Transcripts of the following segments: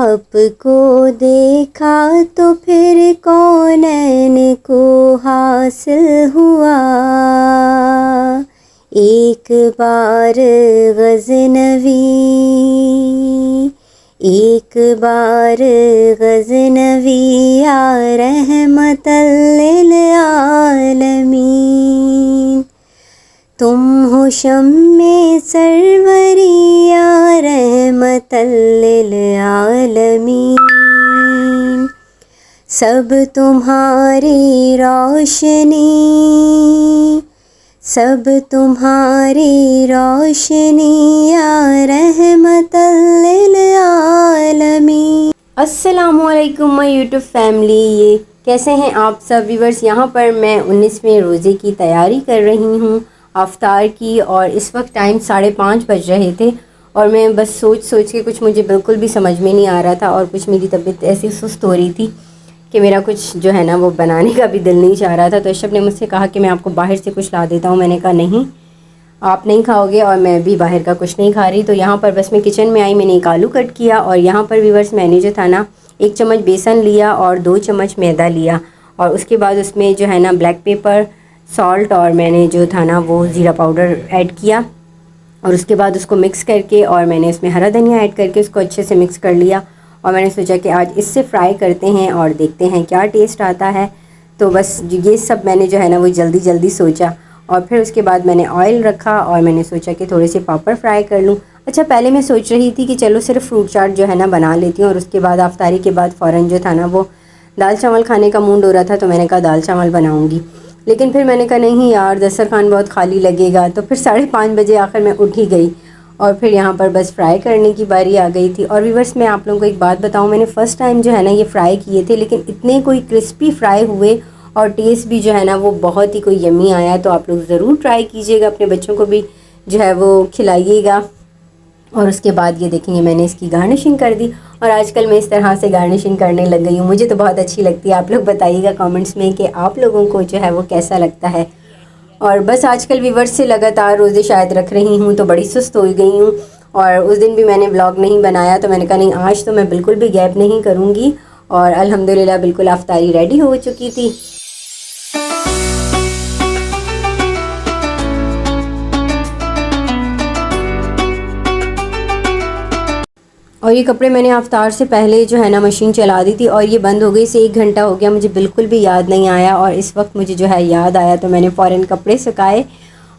आपको देखा तो फिर कौनैन को हासिल हुआ। एक बार गज़नवी, एक बार गज़नवी या रहमतल लिल आलमीन। तुम हो शम्मे सरवरी या रहमतल लिल आलमीन। सब तुम्हारी रोशनी, सब तुम्हारी रोशनी या रहमतल लिल आलमीन। अस्सलामुअलैकुम माय यूट्यूब फैमिली, ये कैसे हैं आप सब व्यूवर्स। यहाँ पर मैं 19वें रोज़े की तैयारी कर रही हूँ अफ्तार की, और इस वक्त टाइम 5:30 बज रहे थे और मैं बस सोच के कुछ मुझे बिल्कुल भी समझ में नहीं आ रहा था, और कुछ मेरी तबीयत ऐसी सुस्त हो रही थी कि मेरा कुछ जो है ना वो बनाने का भी दिल नहीं चाह रहा था। तो अशरफ ने मुझसे कहा कि मैं आपको बाहर से कुछ ला देता हूँ। मैंने कहा नहीं, आप नहीं खाओगे और मैं भी बाहर का कुछ नहीं खा रही। तो यहाँ पर बस मैं किचन में आई, मैंने एक आलू कट किया, और यहाँ पर व्यूवर्स मैंने जो था ना 1 चम्मच बेसन लिया और 2 चम्मच मैदा लिया, और उसके बाद उसमें जो है ना ब्लैक पेपर, सॉल्ट और मैंने जो था ना वो ज़ीरा पाउडर ऐड किया, और उसके बाद उसको मिक्स करके और मैंने इसमें हरा धनिया ऐड करके उसको अच्छे से मिक्स कर लिया। और मैंने सोचा कि आज इससे फ्राई करते हैं और देखते हैं क्या टेस्ट आता है। तो बस ये सब मैंने जो है ना वो जल्दी जल्दी सोचा, और फिर उसके बाद मैंने ऑयल रखा और मैंने सोचा कि थोड़े से पापड़ फ्राई कर लूँ। अच्छा, पहले मैं सोच रही थी कि चलो सिर्फ फ्रूट चाट जो है ना बना लेती हूँ, और उसके बाद अफ्तारी के बाद फ़ौरन जो था ना वो दाल चावल खाने का मूड हो रहा था, तो मैंने कहा दाल चावल बनाऊँगी। लेकिन फिर मैंने कहा नहीं यार, दस्तरखान बहुत खाली लगेगा। तो फिर 5:30 बजे आखिर मैं उठ ही गई, और फिर यहाँ पर बस फ्राई करने की बारी आ गई थी। और व्यूअर्स मैं आप लोगों को एक बात बताऊँ, मैंने फ़र्स्ट टाइम जो है ना ये फ्राई किए थे, लेकिन इतने कोई क्रिस्पी फ्राई हुए और टेस्ट भी जो है ना वो बहुत ही कोई यम्मी आया। तो आप लोग ज़रूर ट्राई कीजिएगा, अपने बच्चों को भी जो है वो खिलाइएगा। और उसके बाद ये देखेंगे मैंने इसकी गार्निशिंग कर दी, और आजकल मैं इस तरह से गार्निशिंग करने लग गई हूँ। मुझे तो बहुत अच्छी लगती है। आप लोग बताइएगा कमेंट्स में कि आप लोगों को जो है वो कैसा लगता है। और बस आजकल व्यूअर्स से लगातार रोज़े शायद रख रही हूँ, तो बड़ी सुस्त हो गई हूँ। और उस दिन भी मैंने व्लॉग नहीं बनाया, तो मैंने कहा नहीं, आज तो मैं बिल्कुल भी गैप नहीं करूँगी। और अल्हम्दुलिल्लाह बिल्कुल अफ्तारी रेडी हो चुकी थी। और ये कपड़े मैंने अफ्तार से पहले जो है ना मशीन चला दी थी, और ये बंद हो गई से 1 घंटा हो गया, मुझे बिल्कुल भी याद नहीं आया। और इस वक्त मुझे जो है याद आया, तो मैंने फ़ौरन कपड़े सुखाए,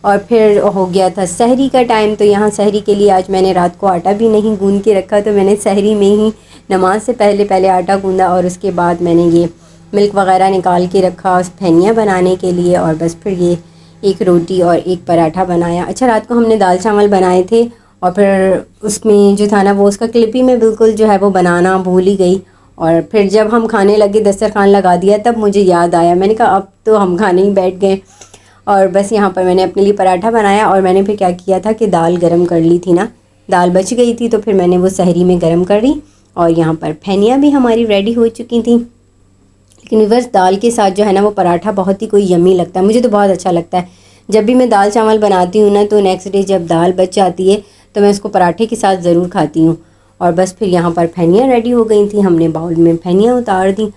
और फिर हो गया था सहरी का टाइम। तो यहाँ सहरी के लिए आज मैंने रात को आटा भी नहीं गूंद के रखा, तो मैंने सहरी में ही नमाज से पहले आटा गूंदा, और उसके बाद मैंने ये मिल्क वगैरह निकाल के रखा फैनिया बनाने के लिए, और बस फिर ये एक रोटी और एक पराठा बनाया। अच्छा, रात को हमने दाल चावल बनाए थे, और फिर उसमें जो था ना वो उसका क्लिप ही मैं बिल्कुल जो है वो बनाना भूल ही गई। और फिर जब हम खाने लगे, दस्तरखान लगा दिया, तब मुझे याद आया। मैंने कहा अब तो हम खाने ही बैठ गए। और बस यहाँ पर मैंने अपने लिए पराठा बनाया, और मैंने फिर क्या किया था कि दाल गरम कर ली थी ना, दाल बच गई थी, तो फिर मैंने वो सहरी में गरम कर ली। और यहाँ पर फैनिया भी हमारी रेडी हो चुकी थी। लेकिन बस दाल के साथ जो है ना वो पराठा बहुत ही कोई यम्मी लगता है, मुझे तो बहुत अच्छा लगता है। जब भी मैं दाल चावल बनाती हूँ ना, तो नेक्स्ट डे जब दाल बच जाती है तो मैं उसको पराठे के साथ ज़रूर खाती हूँ। और बस फिर यहाँ पर फैनिया रेडी हो गई थी, हमने बाउल में फैनिया उतार दी।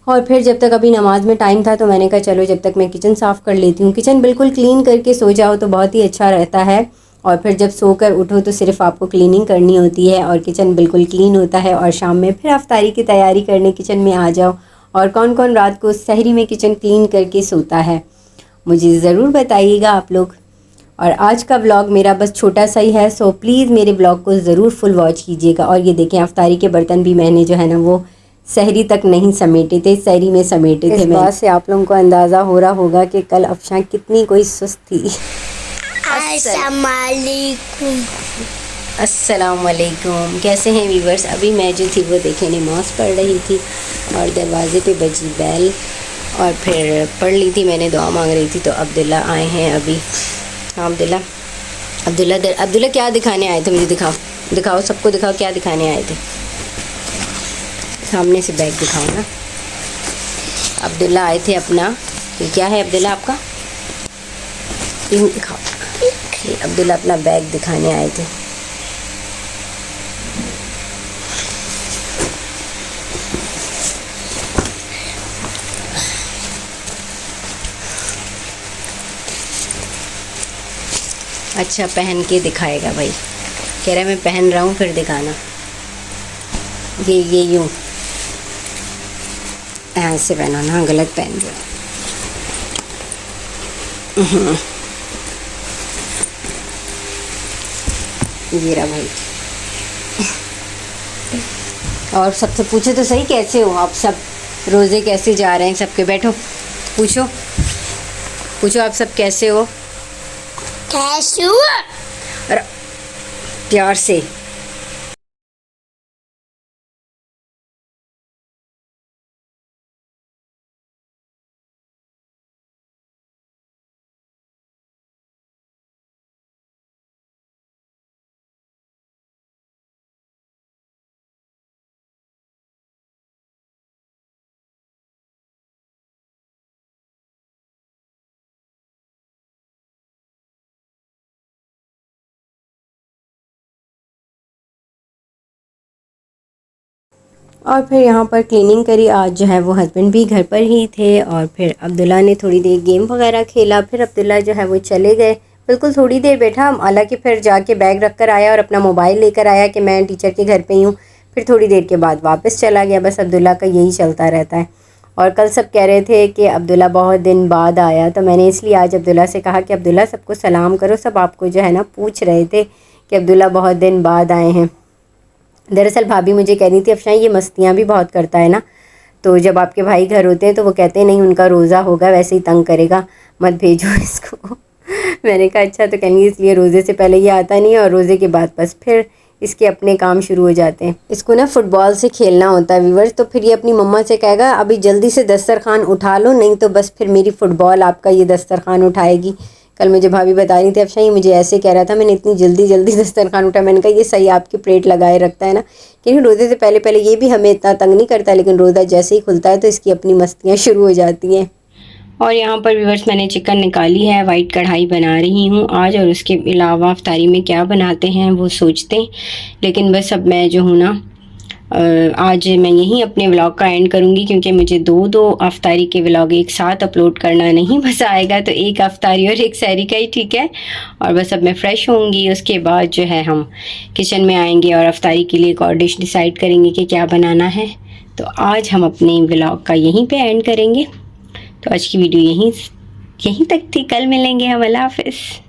और फिर जब तक अभी नमाज में टाइम था, तो मैंने कहा चलो जब तक मैं किचन साफ़ कर लेती हूँ। किचन बिल्कुल क्लीन करके सो जाओ तो बहुत ही अच्छा रहता है, और फिर जब सोकर उठो तो सिर्फ आपको क्लीनिंग करनी होती है, और किचन बिल्कुल क्लीन होता है। और शाम में फिर अफ्तारी की तैयारी करने किचन में आ जाओ। और कौन कौन रात को सहरी में किचन क्लीन करके सोता है, मुझे ज़रूर बताइएगा आप लोग। और आज का व्लॉग मेरा बस छोटा सा ही है, सो प्लीज़ मेरे व्लॉग को ज़रूर फुल वॉच कीजिएगा। और ये देखें, अफ्तारी के बर्तन भी मैंने जो है ना वो सहरी तक नहीं समेटे थे, सहरी में समेटे थे। इस बात से आप लोगों को अंदाज़ा हो रहा होगा कि कल अफशा कितनी कोई सुस्त थी। अस्सलामुअलैकुम, कैसे हैं व्यूवर्स। अभी मैं जो थी वो देखें नमाज़ पढ़ रही थी, और दरवाज़े पे बजी बैल, और फिर पढ़ ली थी मैंने, दुआ मांग रही थी। तो अब्दुल्ला आए हैं अभी। हाँ अब्दुल्ला क्या दिखाने आए थे, मुझे दिखाओ सबको दिखाओ क्या दिखाने आए थे। सामने से बैग दिखाओ ना। अब्दुल्ला आए थे अपना, ये क्या है अब्दुल्ला आपका, यूँ दिखाओ। ये अब्दुल्ला अपना बैग दिखाने आए थे। अच्छा पहन के दिखाएगा भाई, कह रहा है मैं पहन रहा हूँ फिर दिखाना। ये यूँ ऐसे पहनो ना, गलत पहन रहे हो। ये रहा भाई। और सबसे पूछो तो सही, कैसे हो आप सब? रोज़े कैसे जा रहे हैं सबके? बैठो पूछो पूछो आप सब कैसे हो? कैसे हो? और प्यार से। और फिर यहाँ पर क्लीनिंग करी। आज जो है वो हस्बैंड भी घर पर ही थे और फिर अब्दुल्ला ने थोड़ी देर गेम वगैरह खेला। फिर अब्दुल्ला जो है वो चले गए, बिल्कुल थोड़ी देर बैठा, हालांकि फिर जाके बैग रख कर आया और अपना मोबाइल लेकर आया कि मैं टीचर के घर पे ही हूँ। फिर थोड़ी देर के बाद वापस चला गया। बस अब्दुल्ला का यही चलता रहता है। और कल सब कह रहे थे कि अब्दुल्ला बहुत दिन बाद आया, तो मैंने इसलिए आज अब्दुल्ला से कहा कि अब्दुल्ला सबको सलाम करो। सब आपको जो है ना पूछ रहे थे कि अब्दुल्ला बहुत दिन बाद आए हैं। दरअसल भाभी मुझे कह रही थी अफशान ये मस्तियाँ भी बहुत करता है ना, तो जब आपके भाई घर होते हैं तो वो कहते हैं नहीं उनका रोज़ा होगा वैसे ही तंग करेगा, मत भेजो इसको। मैंने कहा अच्छा, तो कहेंगे इसलिए रोज़े से पहले ये आता नहीं है और रोज़े के बाद बस फिर इसके अपने काम शुरू हो जाते हैं। इसको ना फ़ुटबॉल से खेलना होता है व्यूवर्स, तो फिर ये अपनी मम्मा से कहेगा अभी जल्दी से दस्तरखान उठा लो, नहीं तो बस फिर मेरी फ़ुटबॉल आपका ये दस्तरखान उठाएगी। कल मुझे भाभी बता रही थी अच्छा ये मुझे ऐसे कह रहा था, मैंने इतनी जल्दी जल्दी दस्तरखान उठा। मैंने कहा ये सही आपकी प्लेट लगाए रखता है ना, क्योंकि रोज़े से पहले पहले ये भी हमें इतना तंग नहीं करता, लेकिन रोज़ा जैसे ही खुलता है तो इसकी अपनी मस्तियाँ शुरू हो जाती हैं। और यहाँ पर व्यूअर्स मैंने चिकन निकाली है, वाइट कढ़ाई बना रही हूँ आज, और उसके अलावा अफ्तारी में क्या बनाते हैं वो सोचते हैं। लेकिन बस अब मैं जो हूँ ना आज मैं यहीं अपने व्लॉग का एंड करूँगी, क्योंकि मुझे दो अफ्तारी के व्लॉग एक साथ अपलोड करना नहीं बस आएगा, तो एक अफ्तारी और एक सहरी का ही ठीक है। और बस अब मैं फ़्रेश होंगी, उसके बाद जो है हम किचन में आएंगे और अफ्तारी के लिए एक और डिश डिसाइड करेंगे कि क्या बनाना है। तो आज हम अपने व्लॉग का यहीं पे एंड करेंगे। तो आज की वीडियो यहीं तक थी, कल मिलेंगे हम। अल्लाह हाफ़िज़।